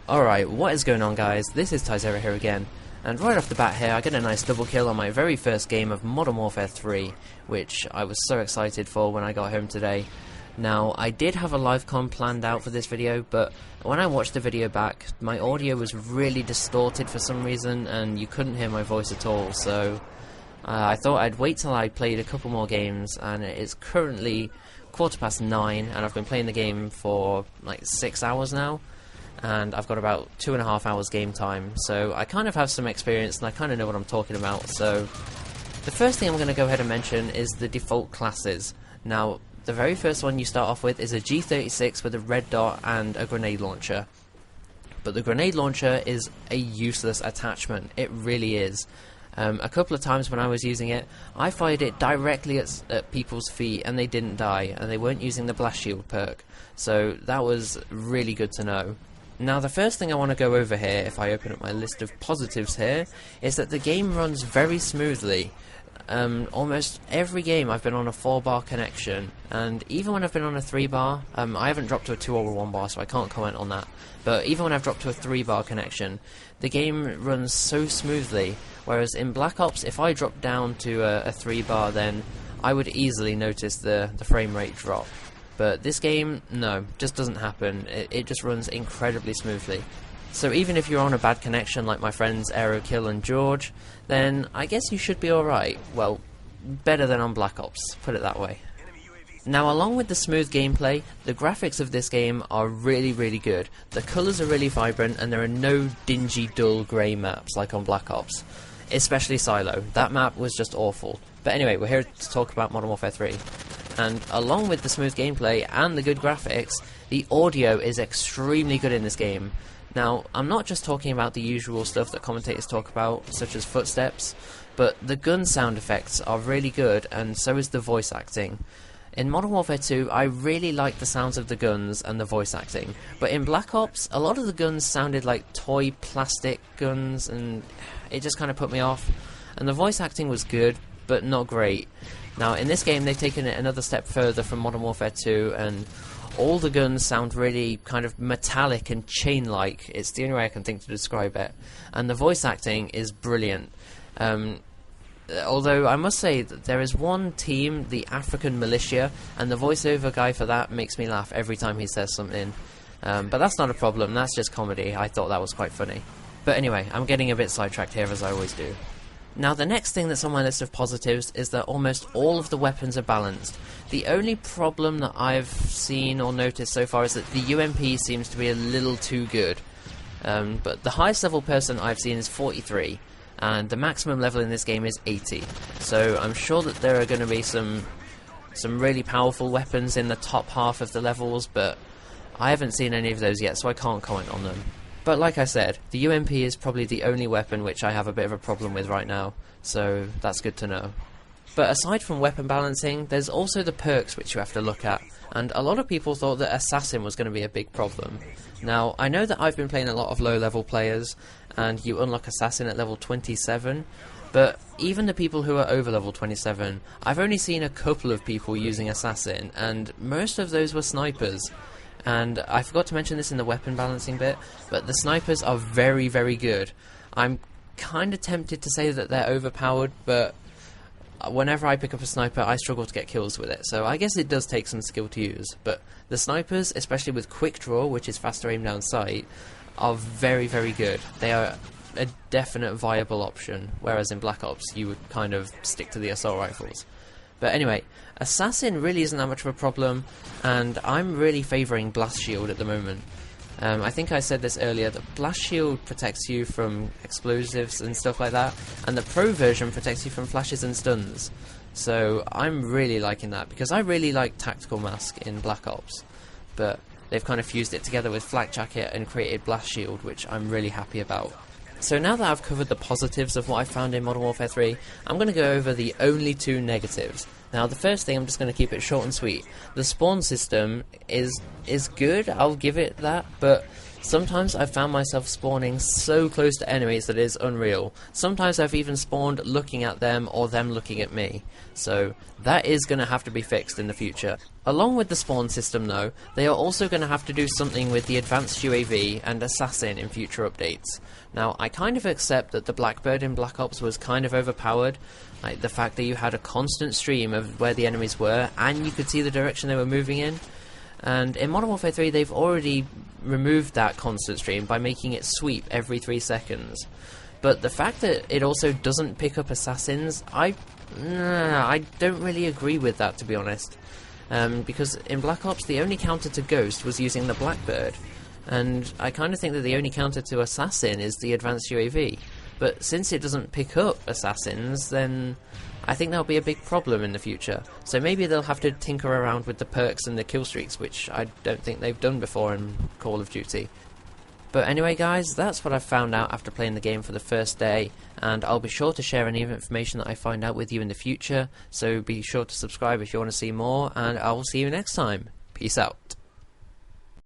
Alright, what is going on, guys? This is Tyzerra here again, and right off the bat here I get a nice double kill on my very first game of Modern Warfare 3, which I was so excited for when I got home today. Now, I did have a live com planned out for this video, but when I watched the video back, my audio was really distorted for some reason, and you couldn't hear my voice at all, so I thought I'd wait till I played a couple more games, and it's currently 9:15, and I've been playing the game for like 6 hours now. And I've got about 2.5 hours game time, so I kind of have some experience and I kind of know what I'm talking about. So the first thing I'm going to go ahead and mention is the default classes. Now, the very first one you start off with is a G36 with a red dot and a grenade launcher. But the grenade launcher is a useless attachment, it really is. A couple of times when I was using it, I fired it directly at people's feet and they didn't die, and they weren't using the blast shield perk, so that was really good to know. Now, the first thing I want to go over here, if I open up my list of positives here, is that the game runs very smoothly. Almost every game I've been on a 4-bar connection, and even when I've been on a 3-bar, I haven't dropped to a 2 or a 1-bar, so I can't comment on that, but even when I've dropped to a 3-bar connection, the game runs so smoothly, whereas in Black Ops, if I dropped down to a 3-bar, then I would easily notice the frame rate drop. But this game, no, just doesn't happen. It just runs incredibly smoothly. So even if you're on a bad connection like my friends Aerokill and George, then I guess you should be alright. Well, better than on Black Ops, put it that way. Now, along with the smooth gameplay, the graphics of this game are really, really good. The colours are really vibrant, and there are no dingy, dull grey maps like on Black Ops. Especially Silo. That map was just awful. But anyway, we're here to talk about Modern Warfare 3. And along with the smooth gameplay and the good graphics, the audio is extremely good in this game. Now, I'm not just talking about the usual stuff that commentators talk about, such as footsteps, but the gun sound effects are really good, and so is the voice acting. In Modern Warfare 2, I really liked the sounds of the guns and the voice acting, but in Black Ops, a lot of the guns sounded like toy plastic guns, and it just kind of put me off. And the voice acting was good, but not great. Now, in this game, they've taken it another step further from Modern Warfare 2, and all the guns sound really kind of metallic and chain-like. It's the only way I can think to describe it. And the voice acting is brilliant. Although, I must say that there is one team, the African Militia, and the voiceover guy for that makes me laugh every time he says something. But that's not a problem, that's just comedy. I thought that was quite funny. But anyway, I'm getting a bit sidetracked here, as I always do. Now, the next thing that's on my list of positives is that almost all of the weapons are balanced. The only problem that I've seen or noticed so far is that the UMP seems to be a little too good. But the highest level person I've seen is 43, and the maximum level in this game is 80. So I'm sure that there are going to be some really powerful weapons in the top half of the levels, but I haven't seen any of those yet, so I can't comment on them. But like I said, the UMP is probably the only weapon which I have a bit of a problem with right now, so that's good to know. But aside from weapon balancing, there's also the perks which you have to look at, and a lot of people thought that Assassin was going to be a big problem. Now, I know that I've been playing a lot of low-level players, and you unlock Assassin at level 27, but even the people who are over level 27, I've only seen a couple of people using Assassin, and most of those were snipers. And I forgot to mention this in the weapon balancing bit, but the snipers are very, very good. I'm kind of tempted to say that they're overpowered, but whenever I pick up a sniper, I struggle to get kills with it, so I guess it does take some skill to use. But the snipers, especially with quick draw, which is faster aim down sight, are very, very good. They are a definite viable option, whereas in Black Ops you would kind of stick to the assault rifles. But anyway, Assassin really isn't that much of a problem, and I'm really favouring Blast Shield at the moment. I think I said this earlier, that Blast Shield protects you from explosives and stuff like that, and the Pro version protects you from flashes and stuns. So I'm really liking that, because I really like Tactical Mask in Black Ops, but they've kind of fused it together with Flak Jacket and created Blast Shield, which I'm really happy about. So now that I've covered the positives of what I found in Modern Warfare 3, I'm going to go over the only two negatives. Now, the first thing, I'm just going to keep it short and sweet. The spawn system is good, I'll give it that, but Sometimes I've found myself spawning so close to enemies that it is unreal. Sometimes I've even spawned looking at them or them looking at me. So that is going to have to be fixed in the future. Along with the spawn system though, they are also going to have to do something with the advanced UAV and assassin in future updates. Now I kind of accept that the Blackbird in Black Ops was kind of overpowered, like the fact that you had a constant stream of where the enemies were and you could see the direction they were moving in. And in Modern Warfare 3 they've already removed that constant stream by making it sweep every 3 seconds. But the fact that it also doesn't pick up assassins, I don't really agree with that, to be honest. Because in Black Ops the only counter to Ghost was using the Blackbird, and I kind of think that the only counter to Assassin is the advanced UAV. But since it doesn't pick up assassins, then I think that'll be a big problem in the future. So maybe they'll have to tinker around with the perks and the kill streaks, which I don't think they've done before in Call of Duty. But anyway guys, that's what I've found out after playing the game for the first day, and I'll be sure to share any information that I find out with you in the future, so be sure to subscribe if you want to see more, and I will see you next time. Peace out.